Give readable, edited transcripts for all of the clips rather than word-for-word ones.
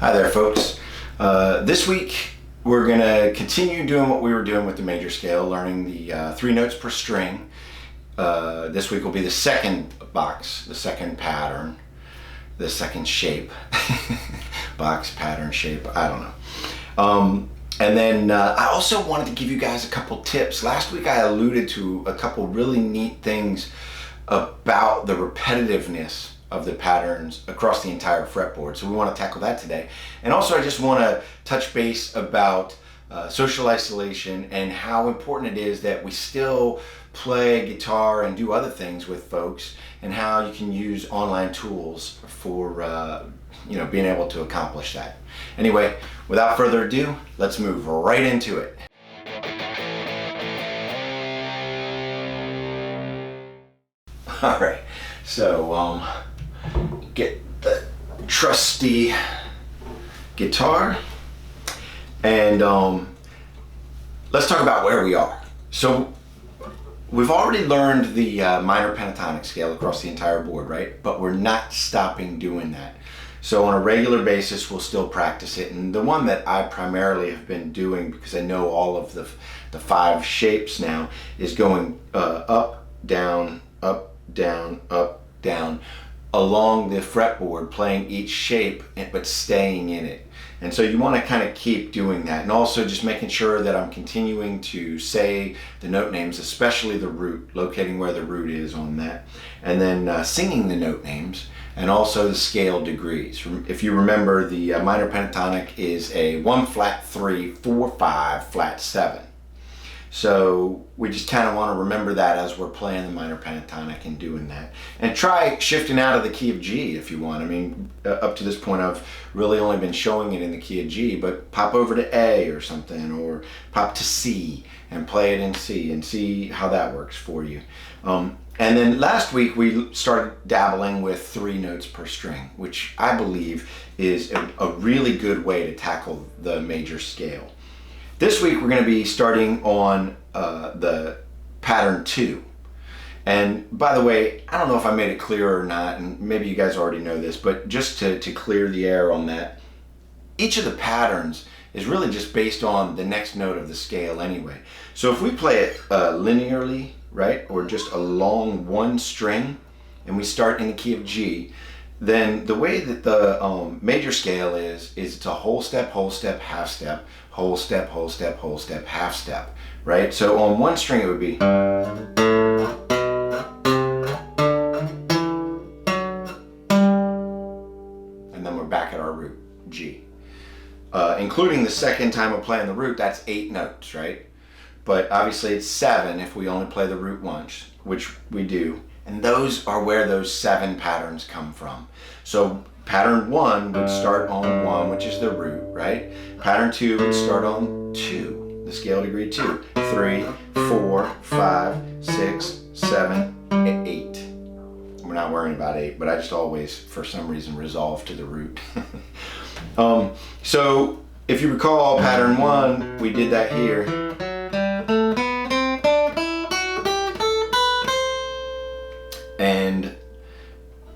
Hi there, folks. This week we're going to continue doing what we were doing with the major scale, learning the 3 notes per string. This week will be the second box, the second pattern, the second shape. Box, pattern, shape, I don't know. And then I also wanted to give you guys a couple tips. Last week I alluded to a couple really neat things about the repetitiveness of the patterns across the entire fretboard. So we want to tackle that today. And also I just want to touch base about social isolation and how important it is that we still play guitar and do other things with folks, and how you can use online tools for being able to accomplish that. Anyway, without further ado, let's move right into it. All right, so get the trusty guitar and let's talk about where we are. So we've already learned the minor pentatonic scale across the entire board, right? But we're not stopping doing that. So on a regular basis, we'll still practice it. And the one that I primarily have been doing, because I know all of the 5 shapes now, is going up, down, up, down, up, down, along the fretboard, playing each shape, but staying in it. And so you want to kind of keep doing that, and also just making sure that I'm continuing to say the note names, especially the root, locating where the root is on that, and then singing the note names, and also the scale degrees. If you remember, the minor pentatonic is a 1 flat 3, 4 5 flat 7. So we just kind of want to remember that as we're playing the minor pentatonic and doing that. And try shifting out of the key of G if you want. I mean, up to this point I've really only been showing it in the key of G, but pop over to A or something, or pop to C and play it in C and see how that works for you. And then last week we started dabbling with 3 notes per string, which I believe is a really good way to tackle the major scale. This week we're going to be starting on the pattern 2. And by the way, I don't know if I made it clear or not, and maybe you guys already know this, but just to clear the air on that, each of the patterns is really just based on the next note of the scale anyway. So if we play it linearly, right, or just along one string, and we start in the key of G, then the way that the major scale is it's a whole step, half step, whole step, whole step, whole step, half step, right? So on one string it would be, and then we're back at our root, G. Including the second time of playing the root, that's 8 notes, right? But obviously it's 7 if we only play the root once, which we do. And those are where those 7 patterns come from. So pattern 1 would start on 1, which is the root, right? Pattern 2 would start on 2, the scale degree 2. 3, 4, 5, 6, 7, 8. We're not worrying about 8, but I just always, for some reason, resolve to the root. So if you recall pattern 1, we did that here. And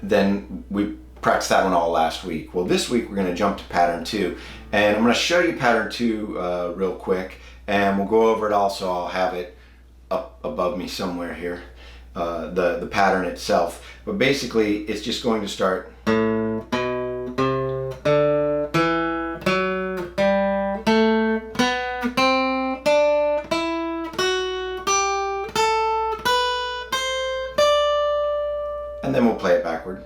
then we practiced that one all last week. Well, this week we're going to jump to pattern 2, and I'm going to show you pattern 2 real quick, and we'll go over it also. I'll have it up above me somewhere here, the pattern itself. But basically it's just going to start. And then we'll play it backward.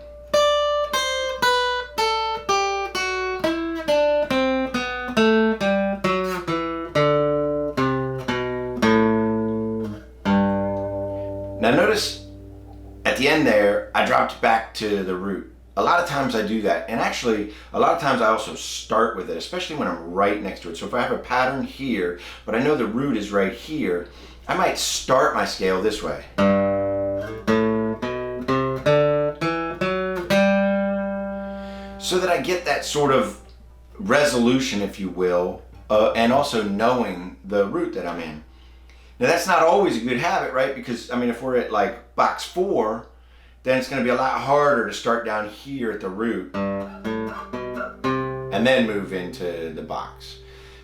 Now notice at the end there, I dropped back to the root. A lot of times I do that, and actually a lot of times I also start with it, especially when I'm right next to it. So if I have a pattern here, but I know the root is right here, I might start my scale this way. So that I get that sort of resolution, if you will, and also knowing the root that I'm in. Now that's not always a good habit, right? Because I mean, if we're at like box 4, then it's going to be a lot harder to start down here at the root. and then move into the box.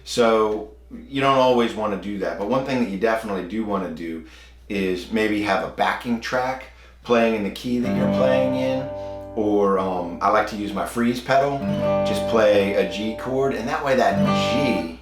So you don't always want to do that, but one thing that you definitely do want to do is maybe have a backing track playing in the key that you're playing in, or I like to use my freeze pedal, just play a G chord, and that way that G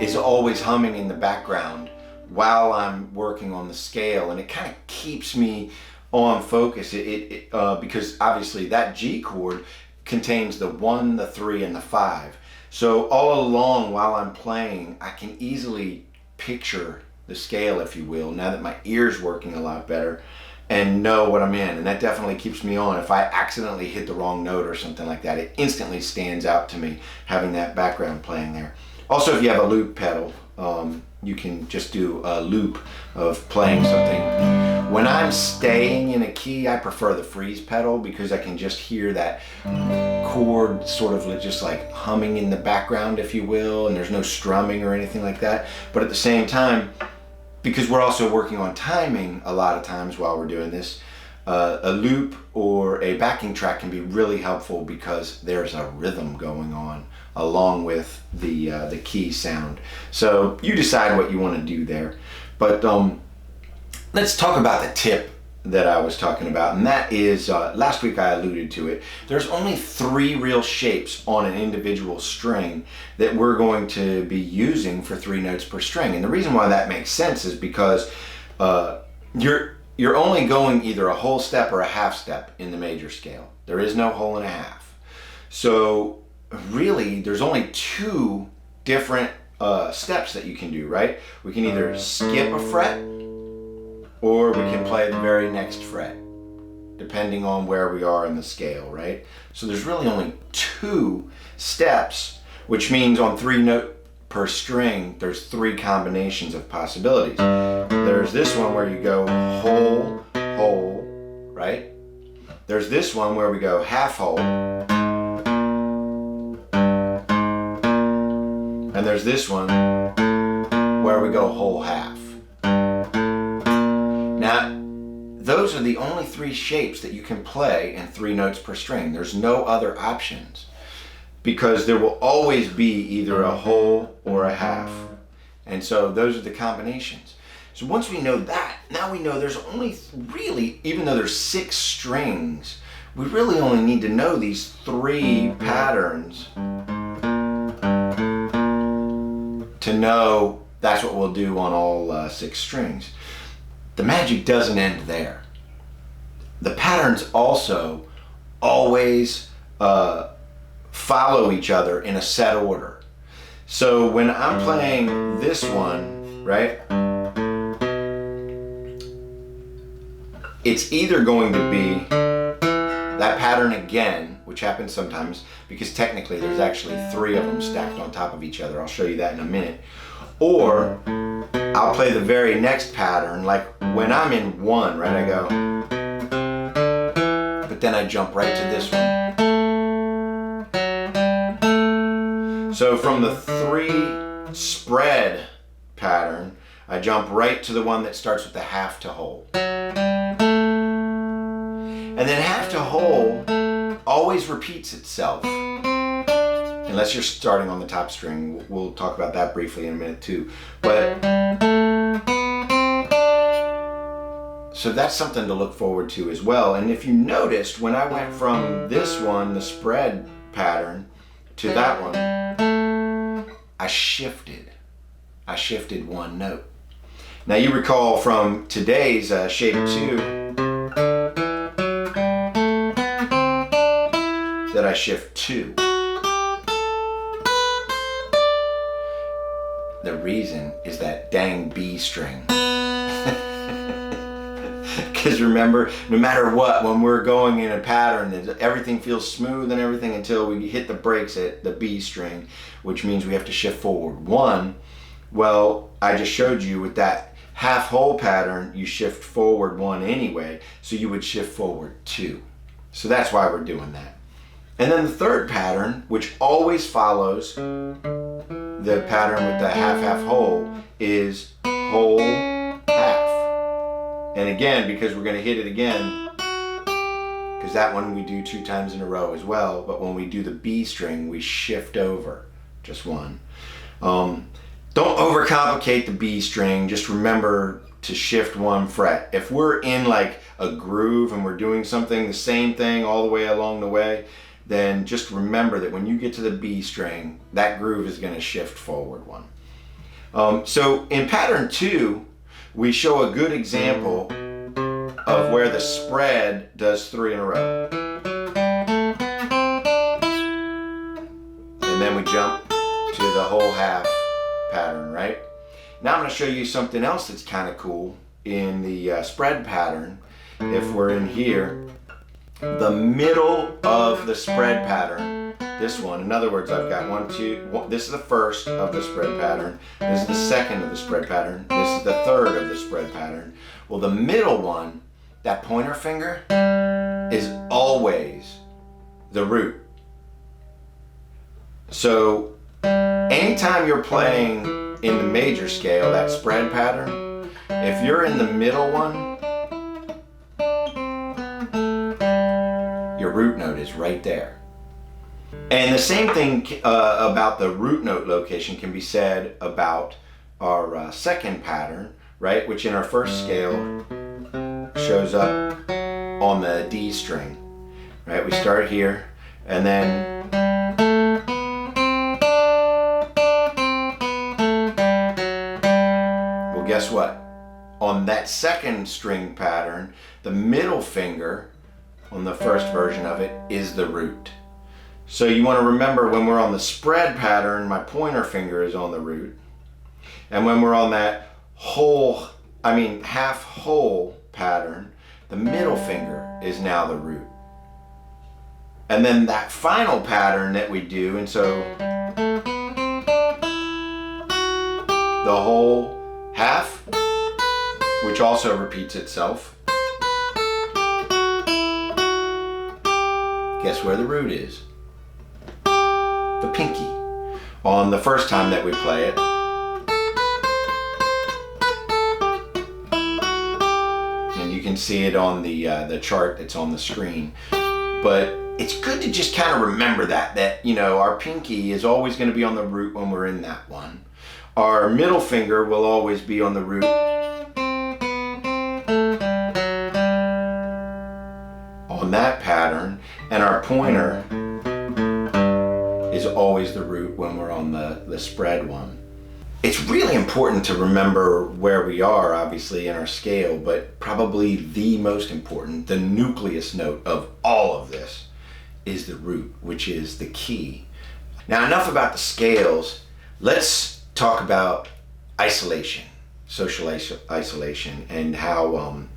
is always humming in the background while I'm working on the scale, and it kind of keeps me on focus. Because obviously that G chord contains the 1, the 3, and the 5. So all along while I'm playing, I can easily picture the scale, if you will, now that my ear's working a lot better, and know what I'm in. And that definitely keeps me on. If I accidentally hit the wrong note or something like that, it instantly stands out to me having that background playing there. Also, if you have a loop pedal, you can just do a loop of playing something. When I'm staying in a key, I prefer the freeze pedal because I can just hear that chord sort of just like humming in the background, if you will, and there's no strumming or anything like that. But at the same time, because we're also working on timing a lot of times while we're doing this, a loop or a backing track can be really helpful because there's a rhythm going on along with the key sound. So you decide what you want to do there. But let's talk about the tip that I was talking about, and that is, last week I alluded to it, there's only 3 real shapes on an individual string that we're going to be using for 3 notes per string. And the reason why that makes sense is because you're only going either a whole step or a half step in the major scale. There is no whole and a half. So really, there's only 2 different steps that you can do, right? We can either skip a fret, or we can play the very next fret, depending on where we are in the scale, right? So there's really only 2 steps, which means on 3 notes per string, there's 3 combinations of possibilities. There's this one where you go whole, whole, right? There's this one where we go half whole. And there's this one where we go whole half. Now, those are the only 3 shapes that you can play in 3 notes per string. There's no other options because there will always be either a whole or a half. And so those are the combinations. So once we know that, now we know there's only really, even though there's 6 strings, we really only need to know these 3 patterns to know that's what we'll do on all 6 strings. The magic doesn't end there. The patterns also always follow each other in a set order. So when I'm playing this one, right, it's either going to be that pattern again, which happens sometimes because technically there's actually 3 of them stacked on top of each other. I'll show you that in a minute. Or I'll play the very next pattern, like when I'm in 1, right, I go, but then I jump right to this one. So from the 3 spread pattern, I jump right to the one that starts with the half to whole. And then half to whole always repeats itself. Unless you're starting on the top string. We'll talk about that briefly in a minute too. But so that's something to look forward to as well. And if you noticed, when I went from this one, the spread pattern, to that one, I shifted 1 note. Now you recall from today's shape 2 that I shift 2. The reason is that dang B string. Because remember, no matter what, when we're going in a pattern, everything feels smooth and everything until we hit the brakes at the B string, which means we have to shift forward 1. Well, I just showed you with that half whole pattern, you shift forward 1 anyway, so you would shift forward 2. So that's why we're doing that. And then the third pattern, which always follows the pattern with the half whole, is whole half. And again, because we're going to hit it again, because that one we do 2 times in a row as well, but when we do the B string, we shift over just one. Don't overcomplicate the B string, just remember to shift 1 fret. If we're in like a groove and we're doing something, the same thing all the way along the way, then just remember that when you get to the B string, that groove is going to shift forward 1. So in pattern 2, we show a good example of where the spread does 3 in a row. And then we jump to the whole half pattern, right? Now I'm going to show you something else that's kind of cool in the spread pattern. If we're in here, the middle of the spread pattern, this one, in other words, I've got 1, 2, this is the first of the spread pattern, this is the second of the spread pattern, this is the third of the spread pattern. Well, the middle one, that pointer finger, is always the root. So anytime you're playing in the major scale, that spread pattern, if you're in the middle one, your root note is right there. And the same thing about the root note location can be said about our second pattern, right? Which in our first scale shows up on the D string, right? We start here and then well, guess what? On that second string pattern, the middle finger on the first version of it is the root. So you want to remember when we're on the spread pattern, my pointer finger is on the root. And when we're on that half whole pattern, the middle finger is now the root. And then that final pattern that we do, and so the whole half, which also repeats itself, guess where the root is? The pinky. On the first time that we play it. And you can see it on the chart that's on the screen. But it's good to just kind of remember that you know, our pinky is always going to be on the root when we're in that one. Our middle finger will always be on the root on that pattern, and our pointer is always the root when we're on the spread one. It's really important to remember where we are, obviously, in our scale, but probably the most important, the nucleus note of all of this, is the root, which is the key. Now, enough about the scales. Let's talk about isolation, social isolation, and how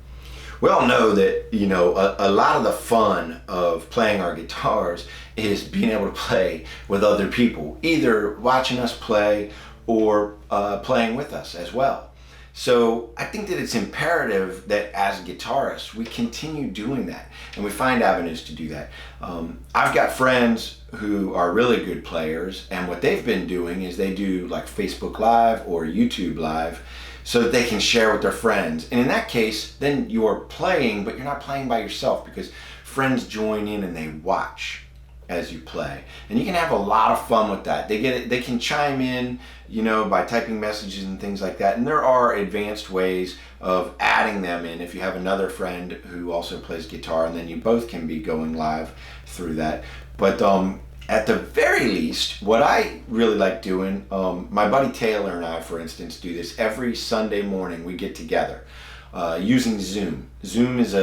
we all know that, you know, a lot of the fun of playing our guitars is being able to play with other people, either watching us play or playing with us as well. So I think that it's imperative that as guitarists, we continue doing that and we find avenues to do that. I've got friends who are really good players, and what they've been doing is they do like Facebook Live or YouTube Live so that they can share with their friends. And in that case, then you're playing, but you're not playing by yourself because friends join in and they watch as you play. And you can have a lot of fun with that. They can chime in, you know, by typing messages and things like that. And there are advanced ways of adding them in if you have another friend who also plays guitar, and then you both can be going live through that. But at the very least, what I really like doing, my buddy Taylor and I, for instance, do this every Sunday morning. We get together using Zoom. Zoom is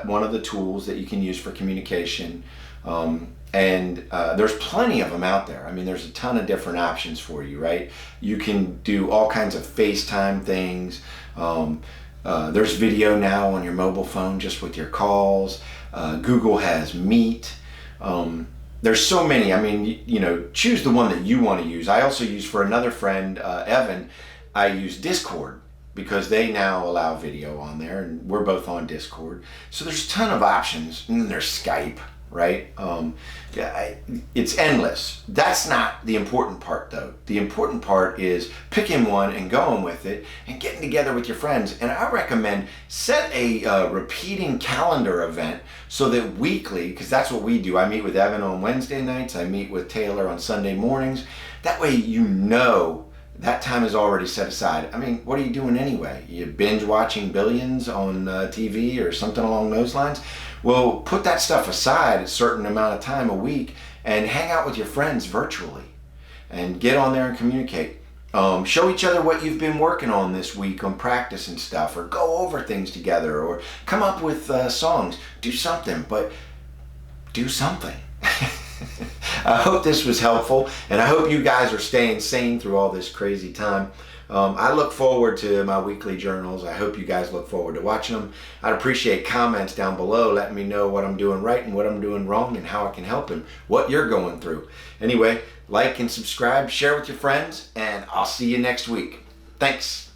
one of the tools that you can use for communication. And there's plenty of them out there. I mean, there's a ton of different options for you, right? You can do all kinds of FaceTime things. There's video now on your mobile phone just with your calls. Google has Meet. There's so many. I mean, you know, choose the one that you want to use. I also use, for another friend, Evan, I use Discord because they now allow video on there, and we're both on Discord. So there's a ton of options. And then there's Skype, right? It's endless. That's not the important part though. The important part is picking one and going with it and getting together with your friends. And I recommend set a repeating calendar event so that weekly, because that's what we do. I meet with Evan on Wednesday nights. I meet with Taylor on Sunday mornings. That way you know that time is already set aside. I mean, what are you doing anyway? You binge watching Billions on TV or something along those lines? Well, put that stuff aside a certain amount of time a week and hang out with your friends virtually and get on there and communicate. Show each other what you've been working on this week on practice and stuff, or go over things together, or come up with songs. Do something, but do something. I hope this was helpful, and I hope you guys are staying sane through all this crazy time. I look forward to my weekly journals. I hope you guys look forward to watching them. I'd appreciate comments down below letting me know what I'm doing right and what I'm doing wrong and how I can help and what you're going through. Anyway, like and subscribe, share with your friends, and I'll see you next week. Thanks.